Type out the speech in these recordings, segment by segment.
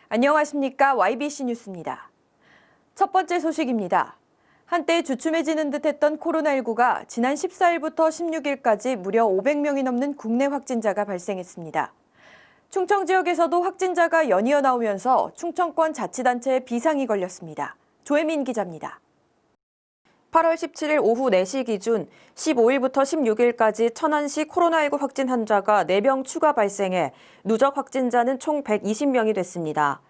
안녕하십니까. YBC 뉴스입니다. 첫 번째 소식입니다. 한때 주춤해지는 듯했던 코로나19가 지난 14일부터 16일까지 무려 500명이 넘는 국내 확진자가 발생했습니다. 충청 지역에서도 확진자가 연이어 나오면서 충청권 자치단체에 비상이 걸렸습니다. 조혜민 기자입니다. 8월 17일 오후 4시 기준 15일부터 16일까지 천안시 코로나19 확진 환자가 4명 추가 발생해 누적 확진자는 총 120명이 됐습니다.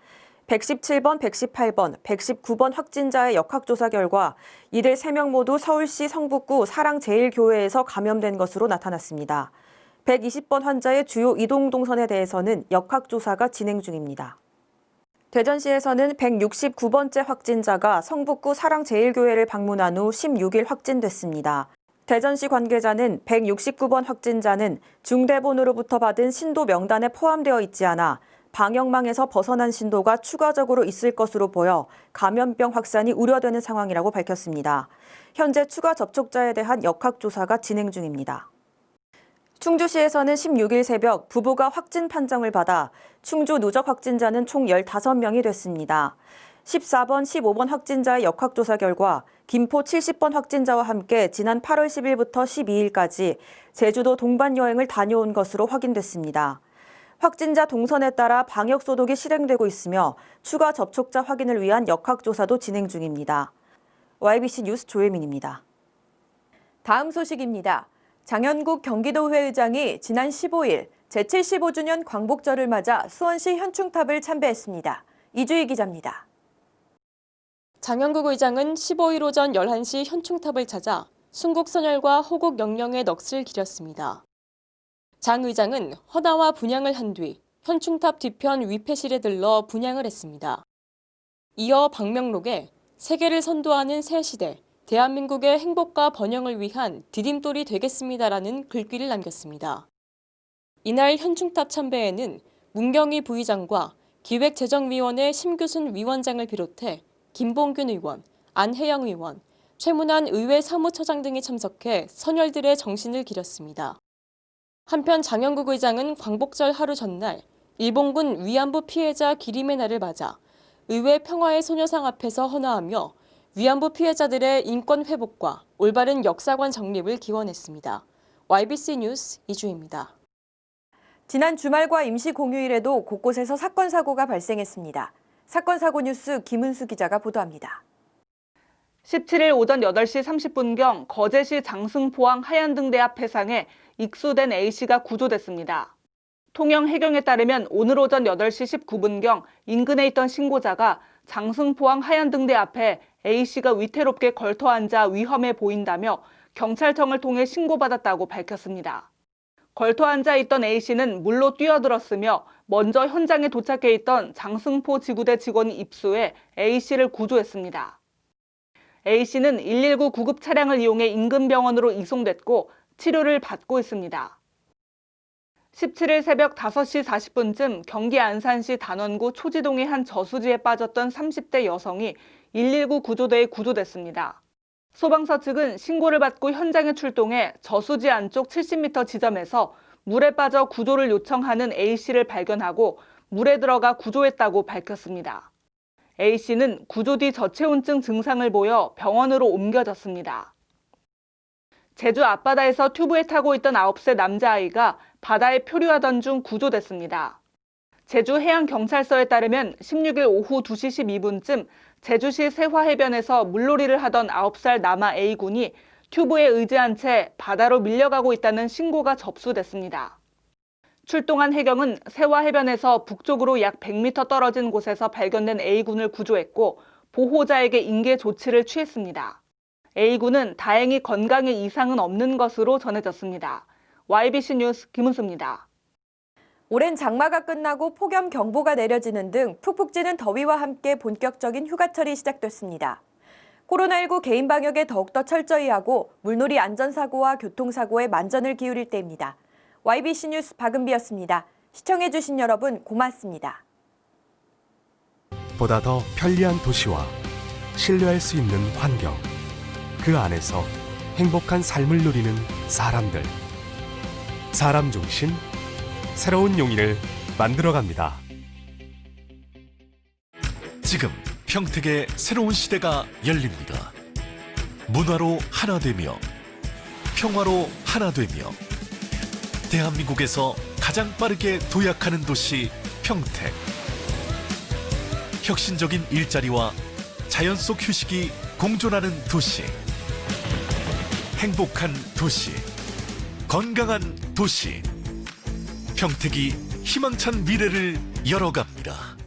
117번, 118번, 119번 확진자의 역학조사 결과 이들 3명 모두 서울시 성북구 사랑제일교회에서 감염된 것으로 나타났습니다. 120번 환자의 주요 이동 동선에 대해서는 역학조사가 진행 중입니다. 대전시에서는 169번째 확진자가 성북구 사랑제일교회를 방문한 후 16일 확진됐습니다. 대전시 관계자는 169번 확진자는 중대본으로부터 받은 신도 명단에 포함되어 있지 않아 방역망에서 벗어난 신도가 추가적으로 있을 것으로 보여 감염병 확산이 우려되는 상황이라고 밝혔습니다. 현재 추가 접촉자에 대한 역학조사가 진행 중입니다. 충주시에서는 16일 새벽 부부가 확진 판정을 받아 충주 누적 확진자는 총 15명이 됐습니다. 14번, 15번 확진자의 역학조사 결과 김포 70번 확진자와 함께 지난 8월 10일부터 12일까지 제주도 동반 여행을 다녀온 것으로 확인됐습니다. 확진자 동선에 따라 방역 소독이 실행되고 있으며 추가 접촉자 확인을 위한 역학조사도 진행 중입니다. YBC 뉴스 조혜민입니다. 다음 소식입니다. 장현국 경기도의회 의장이 지난 15일 제75주년 광복절을 맞아 수원시 현충탑을 참배했습니다. 이주희 기자입니다. 장현국 의장은 15일 오전 11시 현충탑을 찾아 순국선열과 호국 영령의 넋을 기렸습니다. 장 의장은 헌화와 분향을 한 뒤 현충탑 뒤편 위패실에 들러 분향을 했습니다. 이어 방명록에 세계를 선도하는 새 시대, 대한민국의 행복과 번영을 위한 디딤돌이 되겠습니다라는 글귀를 남겼습니다. 이날 현충탑 참배에는 문경희 부의장과 기획재정위원회 심규순 위원장을 비롯해 김봉균 의원, 안혜영 의원, 최문환 의회 사무처장 등이 참석해 선열들의 정신을 기렸습니다. 한편 장현국 의장은 광복절 하루 전날 일본군 위안부 피해자 기림의 날을 맞아 의회 평화의 소녀상 앞에서 헌화하며 위안부 피해자들의 인권 회복과 올바른 역사관 정립을 기원했습니다. YBC 뉴스 이주희입니다. 지난 주말과 임시 공휴일에도 곳곳에서 사건 사고가 발생했습니다. 사건 사고 뉴스 김은수 기자가 보도합니다. 17일 오전 8시 30분경 거제시 장승포항 하얀등대 앞 해상에 익수된 A씨가 구조됐습니다. 통영 해경에 따르면 오늘 오전 8시 19분경 인근에 있던 신고자가 장승포항 하얀등대 앞에 A씨가 위태롭게 걸터앉아 위험해 보인다며 경찰청을 통해 신고받았다고 밝혔습니다. 걸터앉아 있던 A씨는 물로 뛰어들었으며 먼저 현장에 도착해 있던 장승포 지구대 직원이 입수해 A씨를 구조했습니다. A씨는 119 구급 차량을 이용해 인근 병원으로 이송됐고 치료를 받고 있습니다. 17일 새벽 5시 40분쯤 경기 안산시 단원구 초지동의 한 저수지에 빠졌던 30대 여성이 119 구조대에 구조됐습니다. 소방서 측은 신고를 받고 현장에 출동해 저수지 안쪽 70m 지점에서 물에 빠져 구조를 요청하는 A씨를 발견하고 물에 들어가 구조했다고 밝혔습니다. A씨는 구조 뒤 저체온증 증상을 보여 병원으로 옮겨졌습니다. 제주 앞바다에서 튜브에 타고 있던 9세 남자아이가 바다에 표류하던 중 구조됐습니다. 제주해양경찰서에 따르면 16일 오후 2시 12분쯤 제주시 세화해변에서 물놀이를 하던 9살 남아 A군이 튜브에 의지한 채 바다로 밀려가고 있다는 신고가 접수됐습니다. 출동한 해경은 세화해변에서 북쪽으로 약 100m 떨어진 곳에서 발견된 A군을 구조했고 보호자에게 인계 조치를 취했습니다. A군은 다행히 건강에 이상은 없는 것으로 전해졌습니다. YBC 뉴스 김은수입니다. 오랜 장마가 끝나고 폭염경보가 내려지는 등 푹푹 찌는 더위와 함께 본격적인 휴가철이 시작됐습니다. 코로나19 개인 방역에 더욱더 철저히 하고 물놀이 안전사고와 교통사고에 만전을 기울일 때입니다. YBC 뉴스 박은비였습니다. 시청해주신 여러분 고맙습니다. 보다 더 편리한 도시와 신뢰할 수 있는 환경, 그 안에서 행복한 삶을 누리는 사람들. 사람 중심 새로운 용인을 만들어갑니다. 지금 평택의 새로운 시대가 열립니다. 문화로 하나 되며 평화로 하나 되며 대한민국에서 가장 빠르게 도약하는 도시 평택. 혁신적인 일자리와 자연 속 휴식이 공존하는 도시. 행복한 도시. 건강한 도시. 평택이 희망찬 미래를 열어갑니다.